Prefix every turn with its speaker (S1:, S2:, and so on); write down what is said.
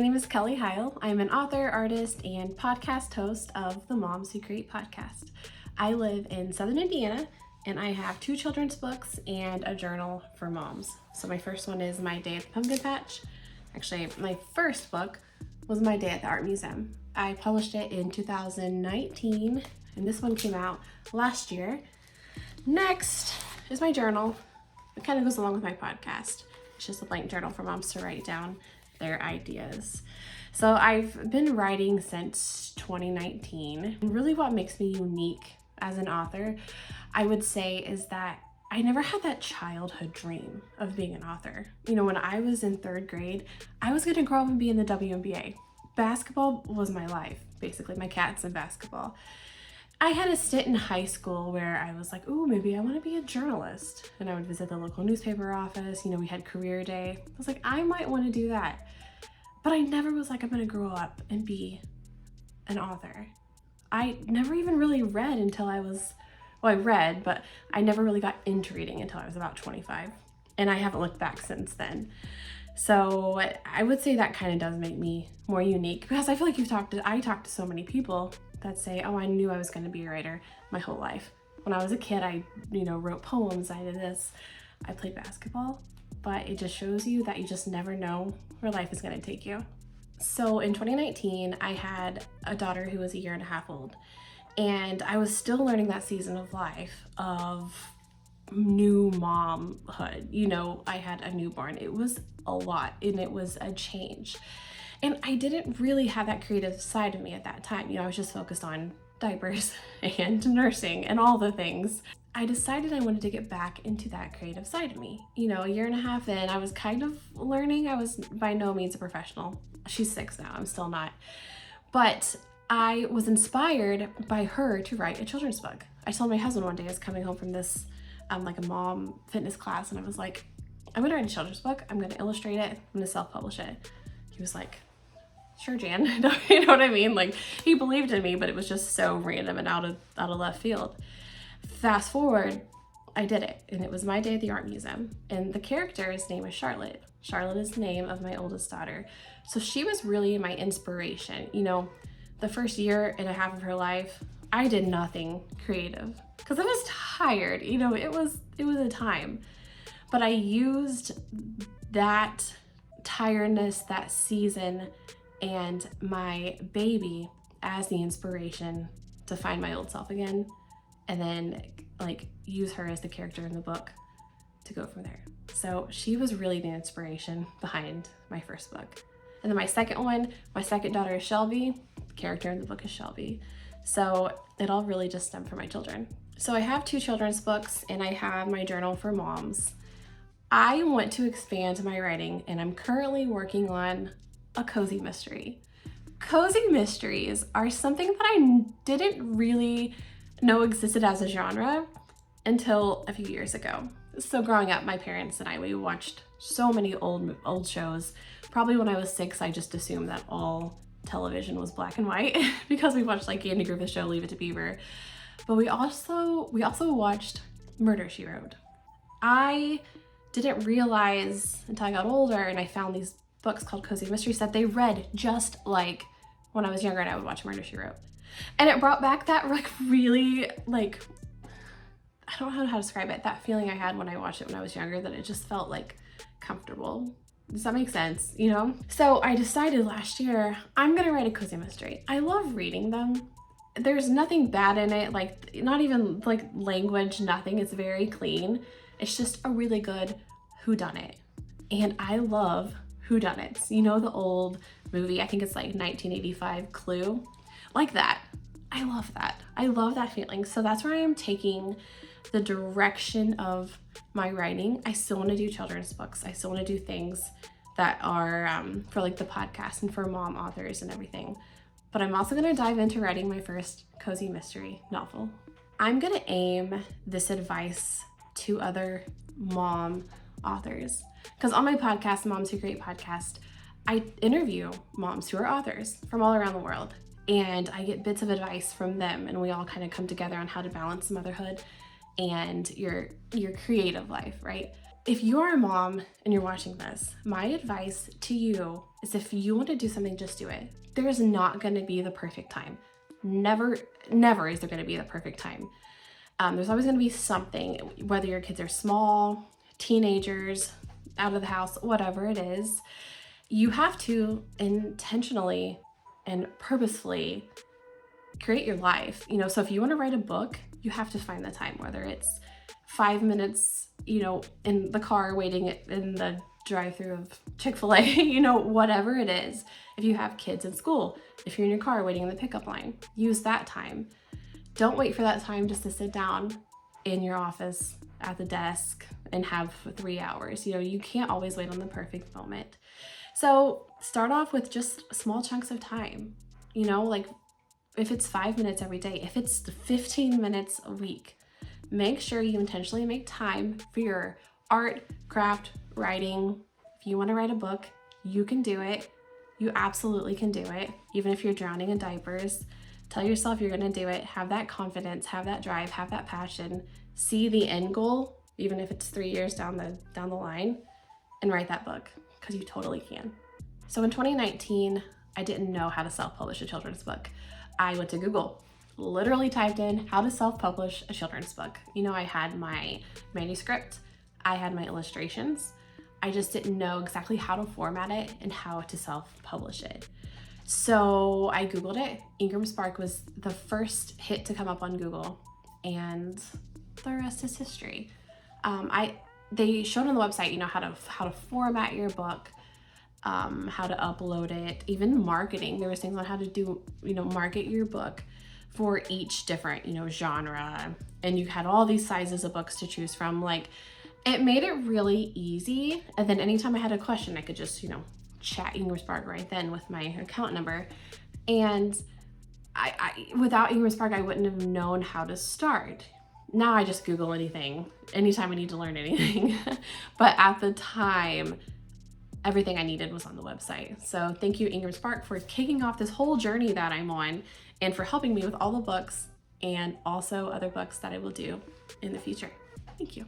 S1: My name is Kelli Heil. I'm an author, artist, and podcast host of the Moms Who Create podcast. I live in Southern Indiana, and I have 2 children's books and a journal for moms. So my first one is My Day at the Pumpkin Patch. Actually, my first book was My Day at the Art Museum. I published it in 2019, and this one came out last year. Next is my journal. It kind of goes along with my podcast. It's just a blank journal for moms to write down their ideas. So I've been writing since 2019. And really what makes me unique as an author, I would say, is that I never had that childhood dream of being an author. You know, when I was in 3rd grade, I was gonna grow up and be in the WNBA. Basketball was my life, basically, my cats and basketball. I had a stint in high school where I was like, ooh, maybe I want to be a journalist. And I would visit the local newspaper office. You know, we had career day. I was like, I might want to do that. But I never was like, I'm going to grow up and be an author. I never even really read until I read, but I never really got into reading until I was about 25. And I haven't looked back since then. So I would say that kind of does make me more unique, because I feel like I talked to so many people that say, oh, I knew I was going to be a writer my whole life. When I was a kid, I wrote poems, I did this, I played basketball, but it just shows you that you just never know where life is going to take you. So in 2019, I had a daughter who was 1.5 years old, and I was still learning that season of life of new momhood. You know, I had a newborn. It was a lot, and it was a change. And I didn't really have that creative side of me at that time. You know, I was just focused on diapers and nursing and all the things. I decided I wanted to get back into that creative side of me. You know, 1.5 years in, I was kind of learning. I was by no means a professional. She's 6 now, I'm still not. But I was inspired by her to write a children's book. I told my husband one day, I was coming home from this, like a mom fitness class, and I was like, I'm gonna write a children's book. I'm gonna illustrate it. I'm gonna self-publish it. He was like, sure, Jan. You know what I mean? Like, he believed in me, but it was just so random and out of left field. Fast forward, I did it, and it was My Day at the Art Museum, and the character's name is Charlotte. Charlotte is the name of my oldest daughter. So she was really my inspiration. You know, the first 1.5 years of her life, I did nothing creative because I was tired. You know, it was a time, but I used that tiredness, that season, and my baby as the inspiration to find my old self again, and then like use her as the character in the book to go from there. So she was really the inspiration behind my first book. And then my second one, my second daughter is Shelby. The character in the book is Shelby. So it all really just stemmed from my children. So I have 2 children's books, and I have my journal for moms. I want to expand my writing, and I'm currently working on a cozy mystery. Cozy mysteries are something that I didn't really know existed as a genre until a few years ago. So growing up, my parents and we watched so many old shows. Probably when I was 6, I just assumed that all television was black and white because we watched like Andy Griffith's show, Leave It to Beaver. But we also watched Murder, She Wrote. I didn't realize until I got older and I found these books called Cozy Mysteries that they read just like when I was younger and I would watch Murder, She Wrote. And it brought back that really I don't know how to describe it, that feeling I had when I watched it when I was younger, that it just felt like comfortable. Does that make sense, you know? So I decided last year, I'm gonna write a cozy mystery. I love reading them. There's nothing bad in it, like not even like language, nothing. It's very clean. It's just a really good whodunit. And I love whodunits. You know, the old movie, I think it's like 1985 Clue, like that. I love that. I love that feeling. So that's where I am taking the direction of my writing. I still want to do children's books. I still want to do things that are for like the podcast and for mom authors and everything. But I'm also going to dive into writing my first cozy mystery novel. I'm going to aim this advice to other mom authors, because on my podcast, Moms Who Create podcast, I interview moms who are authors from all around the world, and I get bits of advice from them, and we all kind of come together on how to balance motherhood and your creative life, right? if you're a mom and you're watching this, my advice to you is if you want to do something, just do it. There is not going to be the perfect time. Never is there going to be the perfect time. There's always going to be something, whether your kids are small, teenagers, out of the house, whatever it is. You have to intentionally and purposefully create your life. So if you want to write a book, you have to find the time, whether it's 5 minutes, in the car waiting in the drive-through of Chick-fil-A, whatever it is. If you have kids in school, if you're in your car waiting in the pickup line, use that time. Don't wait for that time just to sit down in your office at the desk and have 3 hours. You can't always wait on the perfect moment. So start off with just small chunks of time, like if it's 5 minutes every day, if it's 15 minutes a week, make sure you intentionally make time for your art, craft, writing. If you want to write a book, you can do it. You absolutely can do it. Even if you're drowning in diapers, tell yourself you're going to do it. Have that confidence, have that drive, have that passion. See the end goal, even if it's 3 years down the line, and write that book, because you totally can. So in 2019, I didn't know how to self-publish a children's book. I went to Google, literally typed in how to self-publish a children's book. I had my manuscript, I had my illustrations. I just didn't know exactly how to format it and how to self-publish it. So I Googled it. IngramSpark was the first hit to come up on Google, and the rest is history. They showed on the website, how to format your book, how to upload it, even marketing. There was things on how to do, market your book for each different, genre. And you had all these sizes of books to choose from. It made it really easy. And then anytime I had a question, I could just, chat IngramSpark right then with my account number. And I without IngramSpark, I wouldn't have known how to start. Now I just Google anything, anytime I need to learn anything. But at the time, everything I needed was on the website. So thank you, IngramSpark, for kicking off this whole journey that I'm on, and for helping me with all the books and also other books that I will do in the future. Thank you.